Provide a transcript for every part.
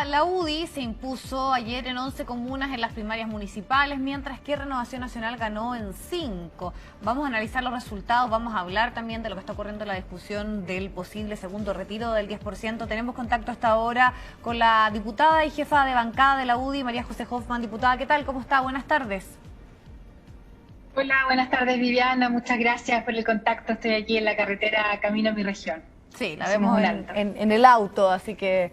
la UDI se impuso ayer en 11 comunas en las primarias municipales, mientras que Renovación Nacional ganó en 5. Vamos a analizar los resultados, vamos a hablar también de lo que está ocurriendo en la discusión del posible segundo retiro del 10%. Tenemos contacto hasta ahora con la diputada y jefa de bancada de la UDI, María José Hoffman. Diputada, ¿qué tal? ¿Cómo está? Buenas tardes. Hola, buenas tardes, Viviana. Muchas gracias por el contacto. Estoy aquí en la carretera camino a mi región. Sí, la vemos en el auto, así que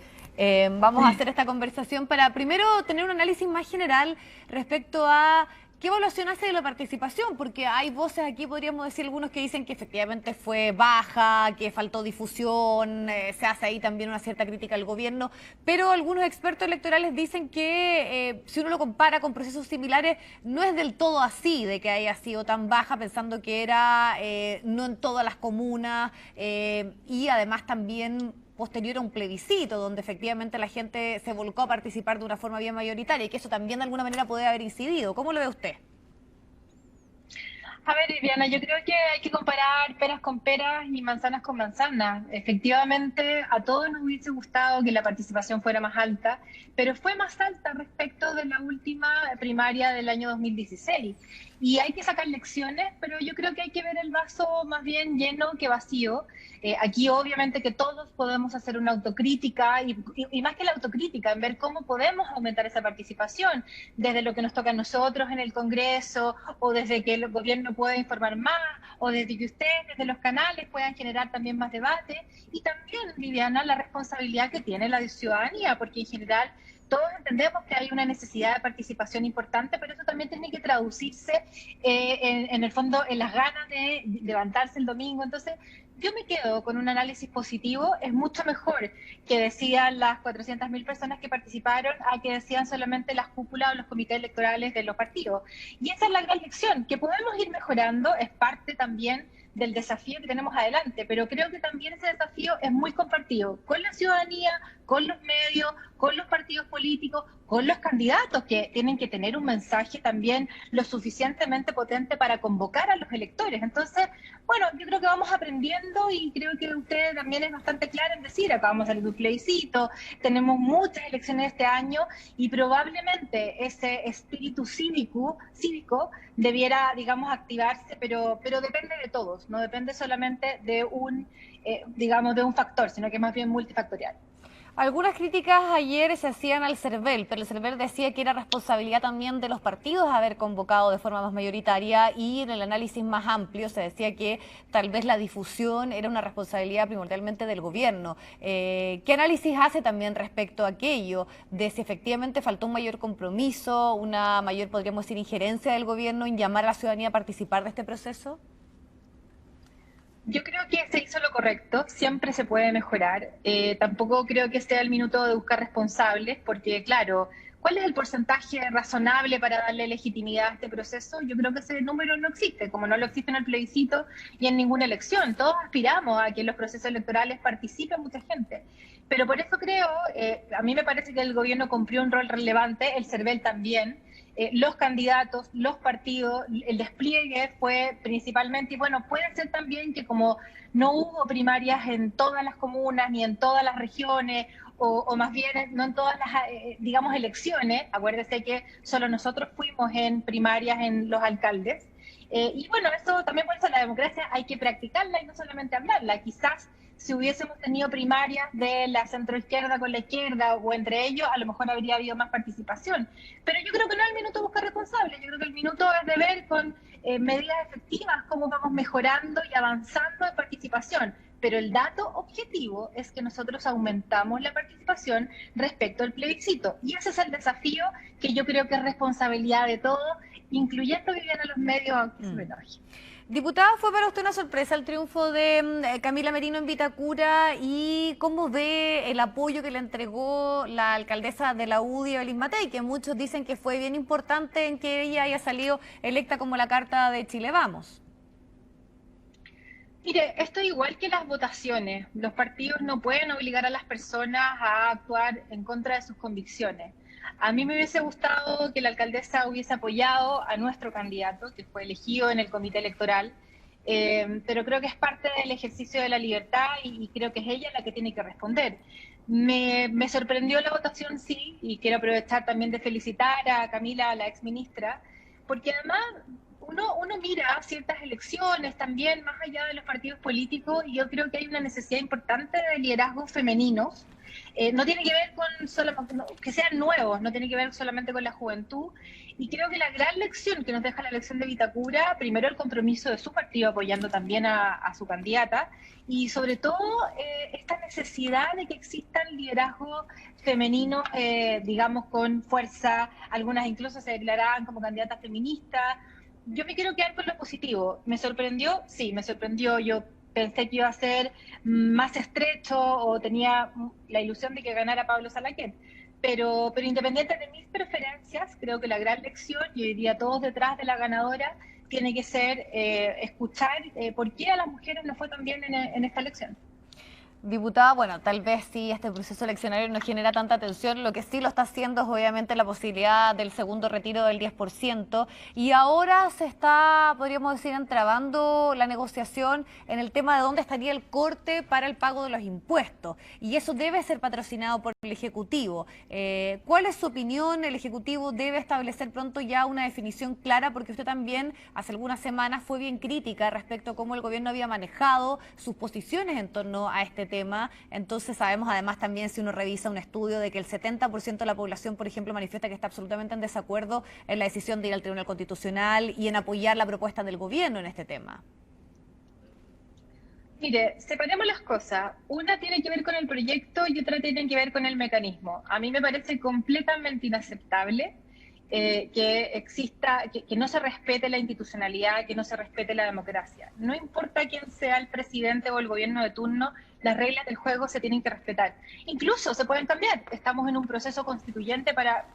vamos a hacer esta conversación para primero tener un análisis más general respecto a qué evaluación hace de la participación, porque hay voces aquí, podríamos decir algunos que dicen que efectivamente fue baja, que faltó difusión, se hace ahí también una cierta crítica al gobierno, pero algunos expertos electorales dicen que si uno lo compara con procesos similares, no es del todo así, de que haya sido tan baja, pensando que era no en todas las comunas y además también posterior a un plebiscito, donde efectivamente la gente se volcó a participar de una forma bien mayoritaria y que eso también de alguna manera puede haber incidido. ¿Cómo lo ve usted? A ver, Viviana, yo creo que hay que comparar peras con peras y manzanas con manzanas. Efectivamente, a todos nos hubiese gustado que la participación fuera más alta, pero fue más alta respecto de la última primaria del año 2016. Y hay que sacar lecciones, pero yo creo que hay que ver el vaso más bien lleno que vacío. Aquí obviamente que todos podemos hacer una autocrítica y más que la autocrítica, en ver cómo podemos aumentar esa participación, desde lo que nos toca a nosotros en el Congreso o desde que el gobierno pueda informar más o desde que ustedes desde los canales puedan generar también más debate y también, Viviana, la responsabilidad que tiene la ciudadanía, porque en general todos entendemos que hay una necesidad de participación importante, pero eso también tiene que traducirse en el fondo en las ganas de levantarse el domingo. Entonces, yo me quedo con un análisis positivo. Es mucho mejor que decían las 400.000 personas que participaron a que decían solamente las cúpulas o los comités electorales de los partidos. Y esa es la gran lección, que podemos ir mejorando, es parte también del desafío que tenemos adelante, pero creo que también ese desafío es muy compartido con la ciudadanía, con los medios, con los partidos políticos, con los candidatos que tienen que tener un mensaje también lo suficientemente potente para convocar a los electores. Entonces, bueno, yo creo que vamos aprendiendo y creo que usted también es bastante clara en decir, acabamos de salir de un plebiscito, tenemos muchas elecciones este año y probablemente ese espíritu cívico debiera, digamos, activarse, pero depende de todos, no depende solamente de digamos, de un factor, sino que es más bien multifactorial. Algunas críticas ayer se hacían al CERVEL, pero el CERVEL decía que era responsabilidad también de los partidos haber convocado de forma más mayoritaria y en el análisis más amplio se decía que tal vez la difusión era una responsabilidad primordialmente del gobierno. ¿Qué análisis hace también respecto a aquello de si efectivamente faltó un mayor compromiso, una mayor, podríamos decir, injerencia del gobierno en llamar a la ciudadanía a participar de este proceso? Yo creo que se hizo lo correcto, siempre se puede mejorar. Tampoco creo que sea el minuto de buscar responsables, porque claro, ¿cuál es el porcentaje razonable para darle legitimidad a este proceso? Yo creo que ese número no existe, como no lo existe en el plebiscito y en ninguna elección. Todos aspiramos a que en los procesos electorales participe mucha gente. Pero por eso creo, a mí me parece que el gobierno cumplió un rol relevante, el CERVEL también. Los candidatos, los partidos, el despliegue fue principalmente, y bueno, puede ser también que como no hubo primarias en todas las comunas ni en todas las regiones, o más bien no en todas las, digamos, elecciones, acuérdese que solo nosotros fuimos en primarias en los alcaldes, y bueno, eso también por eso la democracia hay que practicarla y no solamente hablarla. Quizás si hubiésemos tenido primarias de la centroizquierda con la izquierda o entre ellos, a lo mejor habría habido más participación. Pero yo creo que no es el minuto de buscar responsables, yo creo que el minuto es de ver con medidas efectivas cómo vamos mejorando y avanzando en participación. Pero el dato objetivo es que nosotros aumentamos la participación respecto al plebiscito. Y ese es el desafío que yo creo que es responsabilidad de todos, incluyendo Viviana los medios, aunque se me enoje. Diputada, ¿fue para usted una sorpresa el triunfo de Camila Merino en Vitacura y cómo ve el apoyo que le entregó la alcaldesa de la UDI, Evelyn Matei, que muchos dicen que fue bien importante en que ella haya salido electa como la carta de Chile Vamos? Mire, esto es igual que las votaciones. Los partidos no pueden obligar a las personas a actuar en contra de sus convicciones. A mí me hubiese gustado que la alcaldesa hubiese apoyado a nuestro candidato, que fue elegido en el comité electoral, pero creo que es parte del ejercicio de la libertad y creo que es ella la que tiene que responder. Me sorprendió la votación, sí, y quiero aprovechar también de felicitar a Camila, la exministra, porque además uno mira ciertas elecciones también, más allá de los partidos políticos, y yo creo que hay una necesidad importante de liderazgos femeninos. No tiene que ver con que sean nuevos, no tiene que ver solamente con la juventud. Y creo que la gran lección que nos deja la elección de Vitacura, primero el compromiso de su partido apoyando también a su candidata, y sobre todo esta necesidad de que existan liderazgos femeninos, digamos, con fuerza. Algunas incluso se declaraban como candidatas feministas. Yo me quiero quedar con lo positivo. ¿Me sorprendió? Sí, me sorprendió. Yo pensé que iba a ser más estrecho o tenía la ilusión de que ganara Pablo Salaquet. Pero independiente de mis preferencias, creo que la gran lección, y hoy día todos detrás de la ganadora, tiene que ser escuchar por qué a las mujeres no fue tan bien en esta elección. Diputada, bueno, tal vez sí este proceso eleccionario no genera tanta tensión, lo que sí lo está haciendo es obviamente la posibilidad del segundo retiro del 10%, y ahora se está, podríamos decir, entrabando la negociación en el tema de dónde estaría el corte para el pago de los impuestos, y eso debe ser patrocinado por el Ejecutivo. ¿Cuál es su opinión? ¿El Ejecutivo debe establecer pronto ya una definición clara? Porque usted también hace algunas semanas fue bien crítica respecto a cómo el gobierno había manejado sus posiciones en torno a este tema. Entonces sabemos además también, si uno revisa un estudio, de que el 70% de la población, por ejemplo, manifiesta que está absolutamente en desacuerdo en la decisión de ir al Tribunal Constitucional y en apoyar la propuesta del gobierno en este tema. Mire, separemos las cosas. Una tiene que ver con el proyecto y otra tiene que ver con el mecanismo. A mí me parece completamente inaceptable que exista, que no se respete la institucionalidad, que no se respete la democracia. No importa quién sea el presidente o el gobierno de turno, las reglas del juego se tienen que respetar. Incluso se pueden cambiar. Estamos en un proceso constituyente para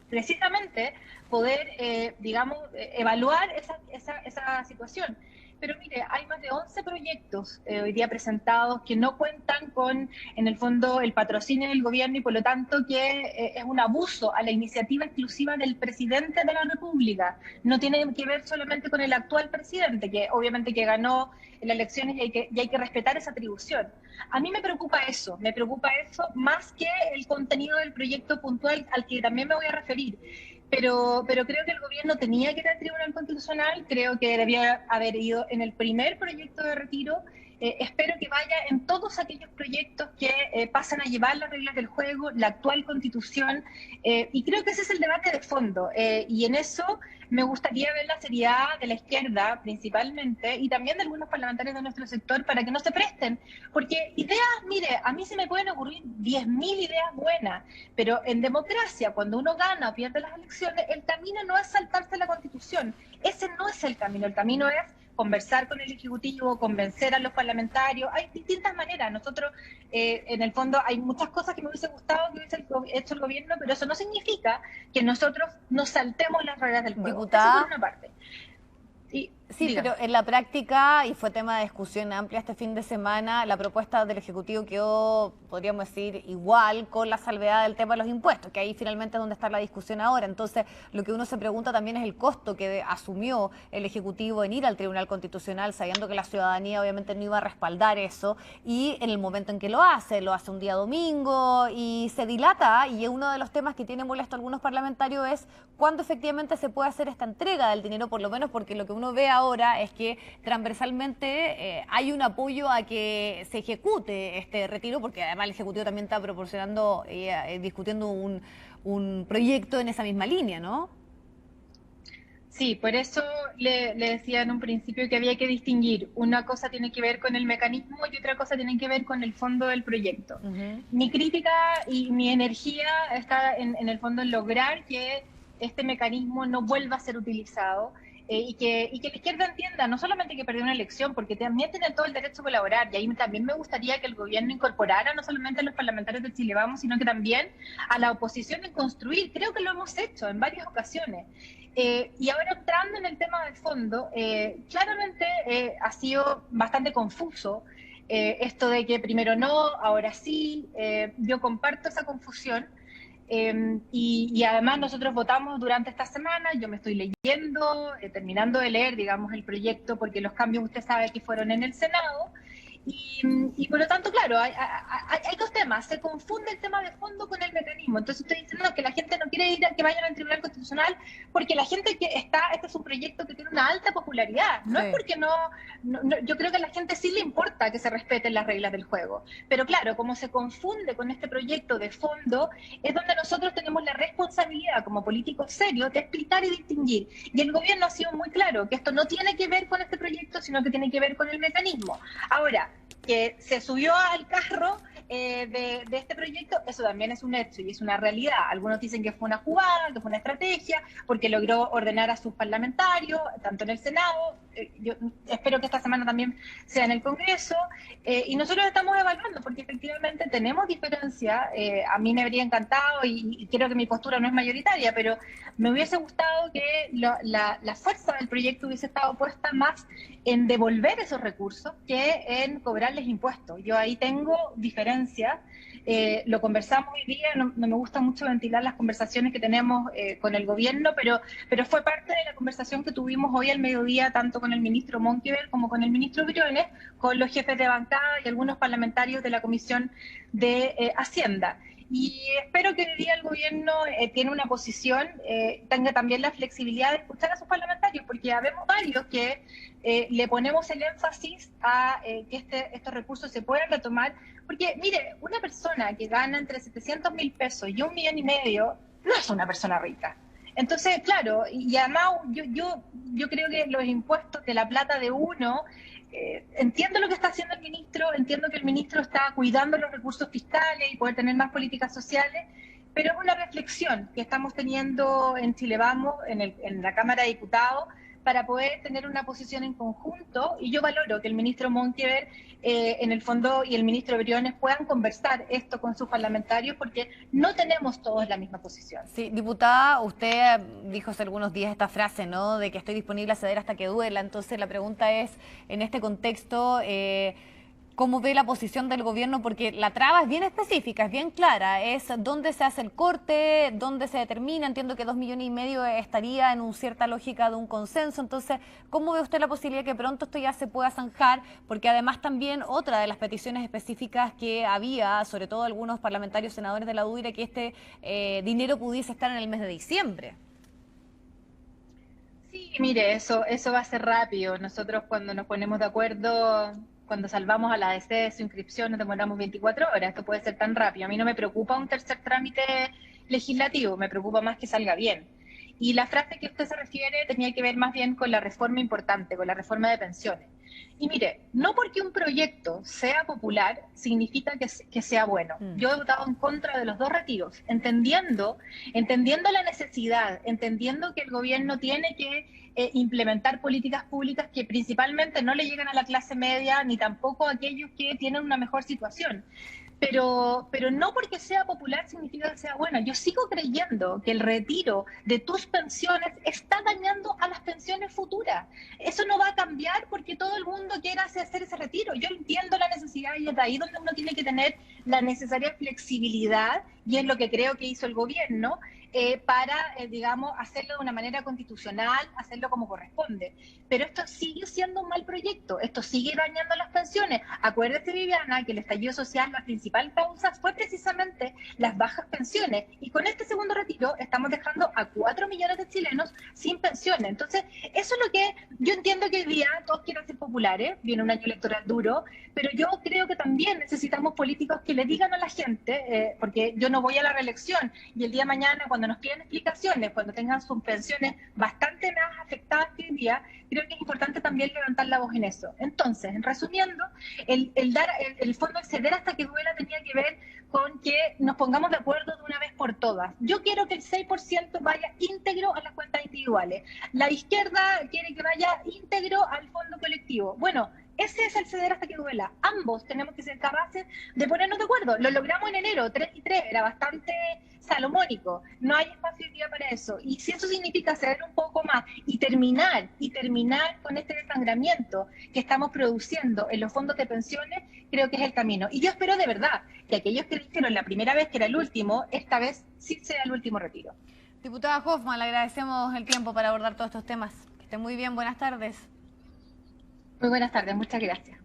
precisamente poder, digamos, evaluar esa situación. Pero mire, hay más de 11 proyectos hoy día presentados que no cuentan con, en el fondo, el patrocinio del gobierno, y por lo tanto que es un abuso a la iniciativa exclusiva del presidente de la República. No tiene que ver solamente con el actual presidente, que obviamente que ganó en las elecciones, y hay que respetar esa atribución. A mí me preocupa eso más que el contenido del proyecto puntual al que también me voy a referir. Pero creo que el gobierno tenía que ir al Tribunal Constitucional, creo que debía haber ido en el primer proyecto de retiro. Espero que vaya en todos aquellos proyectos que pasan a llevar las reglas del juego, la actual Constitución, y creo que ese es el debate de fondo, y en eso me gustaría ver la seriedad de la izquierda principalmente, y también de algunos parlamentarios de nuestro sector, para que no se presten, porque ideas, mire, a mí se me pueden ocurrir 10.000 ideas buenas, pero en democracia, cuando uno gana o pierde las elecciones, el camino no es saltarse la Constitución, ese no es el camino es conversar con el Ejecutivo, convencer a los parlamentarios. Hay distintas maneras. Nosotros, en el fondo, hay muchas cosas que me hubiese gustado que hubiese hecho el gobierno, pero eso no significa que nosotros nos saltemos las reglas del juego. Diputada, eso por una parte. Sí, pero en la práctica, y fue tema de discusión amplia este fin de semana, la propuesta del Ejecutivo quedó, podríamos decir, igual, con la salvedad del tema de los impuestos, que ahí finalmente es donde está la discusión ahora. Entonces, lo que uno se pregunta también es el costo que asumió el Ejecutivo en ir al Tribunal Constitucional, sabiendo que la ciudadanía obviamente no iba a respaldar eso, y en el momento en que lo hace un día domingo, y se dilata, y uno de los temas que tiene molesto a algunos parlamentarios es cuándo efectivamente se puede hacer esta entrega del dinero, por lo menos porque lo que uno ve ahora es que transversalmente hay un apoyo a que se ejecute este retiro, porque además el Ejecutivo también está proporcionando, discutiendo un proyecto en esa misma línea, ¿no? Sí, por eso le decía en un principio que había que distinguir. Una cosa tiene que ver con el mecanismo y otra cosa tiene que ver con el fondo del proyecto. Mi crítica y mi energía está en el fondo en lograr que este mecanismo no vuelva a ser utilizado, y que la izquierda entienda no solamente que perdió una elección, porque también tiene todo el derecho a colaborar, y ahí también me gustaría que el gobierno incorporara no solamente a los parlamentarios de Chile Vamos, sino que también a la oposición en construir. Creo que lo hemos hecho en varias ocasiones. Y ahora entrando en el tema de fondo, claramente ha sido bastante confuso esto de que primero no, ahora sí. Yo comparto esa confusión. Y además nosotros votamos durante esta semana. Yo me estoy leyendo, terminando de leer, digamos, el proyecto, porque los cambios usted sabe que fueron en el Senado, Y por lo tanto, claro, hay dos temas. Se confunde el tema de fondo con el mecanismo. Entonces estoy diciendo que la gente no quiere ir a que vayan al Tribunal Constitucional porque la gente que está, este es un proyecto que tiene una alta popularidad. No es porque yo creo que a la gente sí le importa que se respeten las reglas del juego. Pero claro, como se confunde con este proyecto de fondo, es donde nosotros tenemos la responsabilidad como políticos serios de explicar y distinguir. Y el gobierno ha sido muy claro que esto no tiene que ver con este proyecto, sino que tiene que ver con el mecanismo. Ahora, que se subió al carro de este proyecto, eso también es un hecho y es una realidad. Algunos dicen que fue una jugada, que fue una estrategia, porque logró ordenar a sus parlamentarios, tanto en el Senado, yo espero que esta semana también sea en el Congreso, y nosotros estamos evaluando, porque efectivamente tenemos diferencia. A mí me habría encantado, y creo que mi postura no es mayoritaria, pero me hubiese gustado que la fuerza del proyecto hubiese estado puesta más en devolver esos recursos que en cobrarles impuestos. Yo ahí tengo diferencias. Lo conversamos hoy día, no me gusta mucho ventilar las conversaciones que tenemos con el gobierno, pero fue parte de la conversación que tuvimos hoy al mediodía, tanto con el ministro Monkever como con el ministro Briones, con los jefes de bancada y algunos parlamentarios de la Comisión de Hacienda. Y espero que hoy día el gobierno tiene una posición, tenga también la flexibilidad de escuchar a sus parlamentarios, porque ya vemos varios que le ponemos el énfasis a que estos recursos se puedan retomar, porque mire, una persona que gana entre 700.000 pesos y 1,5 millones no es una persona rica. Entonces, claro, y además yo creo que los impuestos de la plata de uno, entiendo lo que está haciendo el ministro, entiendo que el ministro está cuidando los recursos fiscales y poder tener más políticas sociales, pero es una reflexión que estamos teniendo en Chile Vamos, en la Cámara de Diputados, para poder tener una posición en conjunto, y yo valoro que el ministro Monkever, en el fondo, y el ministro Briones puedan conversar esto con sus parlamentarios, porque no tenemos todos la misma posición. Sí, diputada, usted dijo hace algunos días esta frase, ¿no?, de que estoy disponible a ceder hasta que duela. Entonces la pregunta es, en este contexto, ¿cómo ve la posición del gobierno? Porque la traba es bien específica, es bien clara, es dónde se hace el corte, dónde se determina. Entiendo que 2,5 millones estaría en una cierta lógica de un consenso. Entonces, ¿cómo ve usted la posibilidad de que pronto esto ya se pueda zanjar? Porque además también otra de las peticiones específicas que había, sobre todo algunos parlamentarios senadores de la UDI, era que este dinero pudiese estar en el mes de diciembre. Sí, mire, eso va a ser rápido. Nosotros cuando nos ponemos de acuerdo, cuando salvamos a la DC de su inscripción, nos demoramos 24 horas. Esto puede ser tan rápido. A mí no me preocupa un tercer trámite legislativo, me preocupa más que salga bien. Y la frase que usted se refiere tenía que ver más bien con la reforma importante, con la reforma de pensiones. Y mire, no porque un proyecto sea popular significa que sea bueno. Yo he votado en contra de los dos retiros, entendiendo la necesidad, entendiendo que el gobierno tiene que implementar políticas públicas que principalmente no le llegan a la clase media ni tampoco a aquellos que tienen una mejor situación. Pero no porque sea popular significa que sea bueno. Yo sigo creyendo que el retiro de tus pensiones está dañando a las pensiones futuras. Eso no va a cambiar porque todo el mundo quiera hacer ese retiro. Yo entiendo la necesidad y es de ahí donde uno tiene que tener la necesaria flexibilidad, y es lo que creo que hizo el gobierno, para, digamos, hacerlo de una manera constitucional, hacerlo como corresponde. Pero esto sigue siendo un mal proyecto, esto sigue dañando las pensiones. Acuérdate, Viviana, que el estallido social, la principal causa fue precisamente las bajas pensiones, y con este segundo retiro estamos dejando a 4 millones de chilenos sin pensiones. Entonces, eso es lo que yo entiendo que hoy día todos quieren ser populares, viene un año electoral duro, pero yo creo que también necesitamos políticos que le digan a la gente, porque yo no voy a la reelección, y el día de mañana, cuando nos piden explicaciones, cuando tengan sus pensiones bastante más afectadas que hoy día, creo que es importante también levantar la voz en eso. Entonces, resumiendo, el fondo acceder hasta que duela tenía que ver con que nos pongamos de acuerdo de una vez por todas. Yo quiero que el 6% vaya íntegro a las cuentas individuales. La izquierda quiere que vaya íntegro al fondo colectivo. Bueno, ese es el ceder hasta que duela. Ambos tenemos que ser capaces de ponernos de acuerdo. Lo logramos en enero, 3 y 3, era bastante salomónico. No hay espacio hoy día para eso. Y si eso significa ceder un poco más y terminar con este desangramiento que estamos produciendo en los fondos de pensiones, creo que es el camino. Y yo espero de verdad que aquellos que dijeron la primera vez que era el último, esta vez sí sea el último retiro. Diputada Hoffmann, le agradecemos el tiempo para abordar todos estos temas. Que esté muy bien, buenas tardes. Muy buenas tardes, muchas gracias.